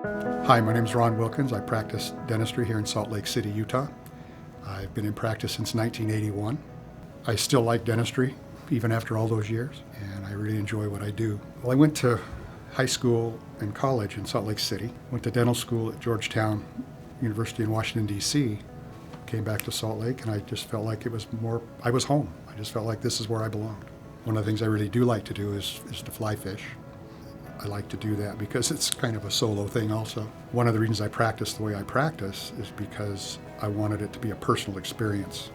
Hi, my name is Ron Wilkins. I practice dentistry here in Salt Lake City, Utah. I've been in practice since 1981. I still like dentistry, even after all those years, and I really enjoy what I do. Well, I went to high school and college in Salt Lake City, went to dental school at Georgetown University in Washington, D.C., came back to Salt Lake, and I just felt like I was home. I just felt like this is where I belonged. One of the things I really do like to do is to fly fish. I like to do that because it's kind of a solo thing also. One of the reasons I practice the way I practice is because I wanted it to be a personal experience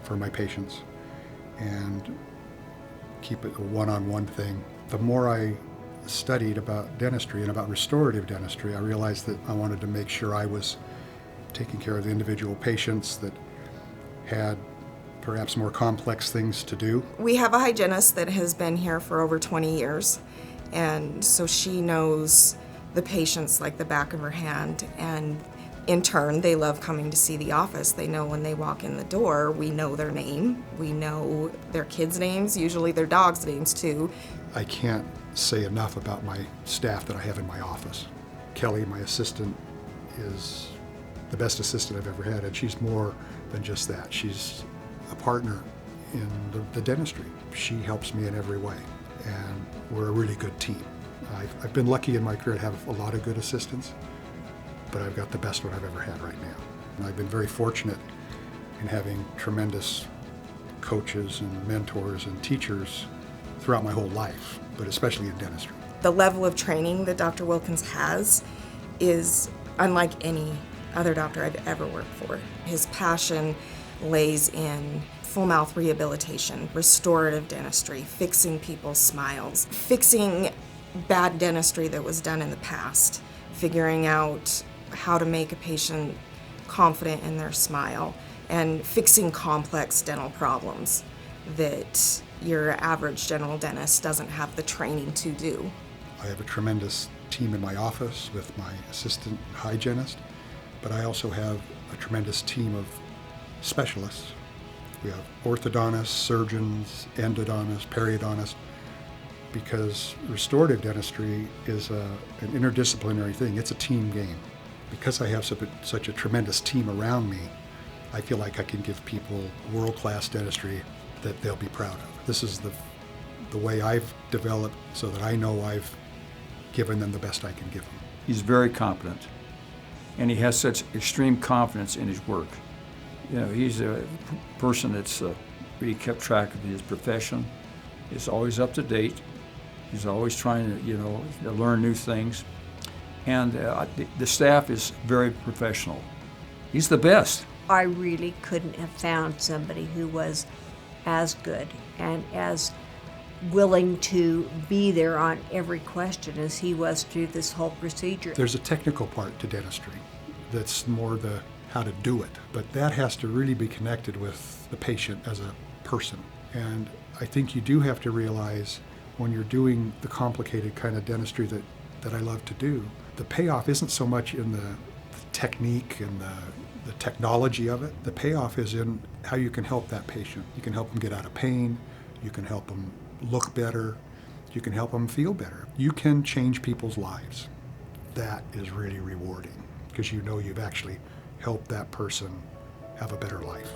for my patients and keep it a one-on-one thing. The more I studied about dentistry and about restorative dentistry, I realized that I wanted to make sure I was taking care of the individual patients that had perhaps more complex things to do. We have a hygienist that has been here for over 20 years. And so she knows the patients like the back of her hand, and in turn, they love coming to see the office. They know when they walk in the door, we know their name, we know their kids' names, usually their dogs' names too. I can't say enough about my staff that I have in my office. Kelly, my assistant, is the best assistant I've ever had, and she's more than just that. She's a partner in the dentistry. She helps me in every way, and we're a really good team. I've been lucky in my career to have a lot of good assistants, but I've got the best one I've ever had right now. And I've been very fortunate in having tremendous coaches and mentors and teachers throughout my whole life, but especially in dentistry. The level of training that Dr. Wilkins has is unlike any other doctor I've ever worked for. His passion lays in full mouth rehabilitation, restorative dentistry, fixing people's smiles, fixing bad dentistry that was done in the past, figuring out how to make a patient confident in their smile, and fixing complex dental problems that your average general dentist doesn't have the training to do. I have a tremendous team in my office with my assistant hygienist, but I also have a tremendous team of specialists. We have orthodontists, surgeons, endodontists, periodontists, because restorative dentistry is an interdisciplinary thing. It's a team game. Because I have such a tremendous team around me, I feel like I can give people world-class dentistry that they'll be proud of. This is the way I've developed so that I know I've given them the best I can give them. He's very competent, and he has such extreme confidence in his work. You know, he's a person that's really kept track of his profession. He's always up to date. He's always trying to learn new things. And the staff is very professional. He's the best. I really couldn't have found somebody who was as good and as willing to be there on every question as he was through this whole procedure. There's a technical part to dentistry that's more the how to do it, but that has to really be connected with the patient as a person. And I think you do have to realize when you're doing the complicated kind of dentistry that I love to do, the payoff isn't so much in the technique and the technology of it. The payoff is in how you can help that patient. You can help them get out of pain, you can help them look better, you can help them feel better. You can change people's lives. That is really rewarding because you know you've actually helped that person have a better life.